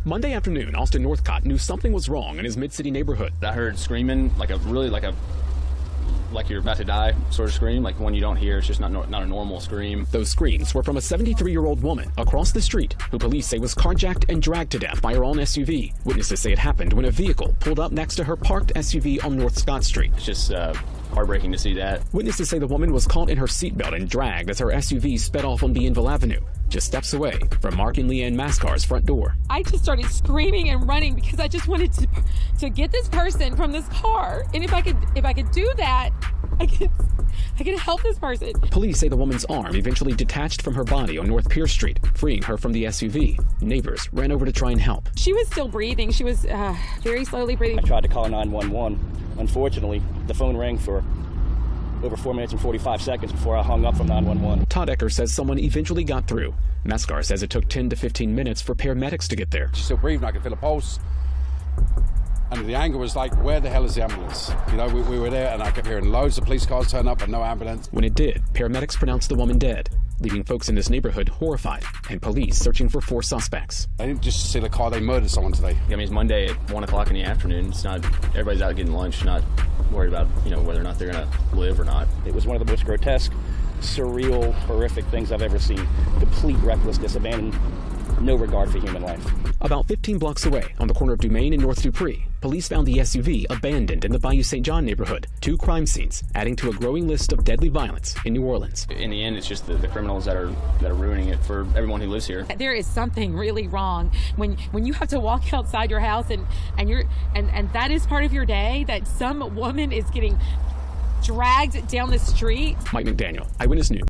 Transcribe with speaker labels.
Speaker 1: Monday afternoon, Austin Northcott knew something was wrong in his mid-city neighborhood.
Speaker 2: I heard screaming, like you're about to die sort of scream, like one you don't hear. It's just not a normal scream.
Speaker 1: Those screams were from a 73-year-old woman across the street who police say was carjacked and dragged to death by her own SUV. Witnesses say it happened when a vehicle pulled up next to her parked SUV on North Scott Street.
Speaker 2: It's just heartbreaking to see that.
Speaker 1: Witnesses say the woman was caught in her seatbelt and dragged as her SUV sped off on Bienville Avenue, just steps away from Mark and Leanne Mascar's front door.
Speaker 3: I just started screaming and running because I just wanted to get this person from this car. And if I could do that, I could help this person.
Speaker 1: Police say the woman's arm eventually detached from her body on North Pierce Street, freeing her from the SUV. Neighbors ran over to try and help.
Speaker 3: She was still breathing. She was very slowly breathing.
Speaker 4: I tried to call 911. Unfortunately, the phone rang for over 4 minutes and 45 seconds before I hung up from 911.
Speaker 1: Todd Ecker says someone eventually got through. Mascar says it took 10 to 15 minutes for paramedics to get there.
Speaker 5: She's still breathing. I could feel a pulse. And the anger was like, where the hell is the ambulance? You know, we were there and I kept hearing loads of police cars turn up but no ambulance.
Speaker 1: When it did, paramedics pronounced the woman dead, leaving folks in this neighborhood horrified and police searching for 4 suspects.
Speaker 5: I didn't just see the car, they murdered someone today.
Speaker 2: I mean, it's Monday at 1 o'clock in the afternoon. It's not, everybody's out getting lunch, not worried about, whether or not they're going to live or not.
Speaker 4: It was one of the most grotesque, surreal, horrific things I've ever seen. Complete recklessness, abandon, no regard for human life.
Speaker 1: About 15 blocks away, on the corner of Dumaine and North Dupree, police found the SUV abandoned in the Bayou St. John neighborhood. 2 crime scenes, adding to a growing list of deadly violence in New Orleans.
Speaker 2: In the end, it's just the criminals that are ruining it for everyone who lives here.
Speaker 3: There is something really wrong when you have to walk outside your house and that is part of your day, that some woman is getting dragged down the street.
Speaker 1: Mike McDaniel, Eyewitness News.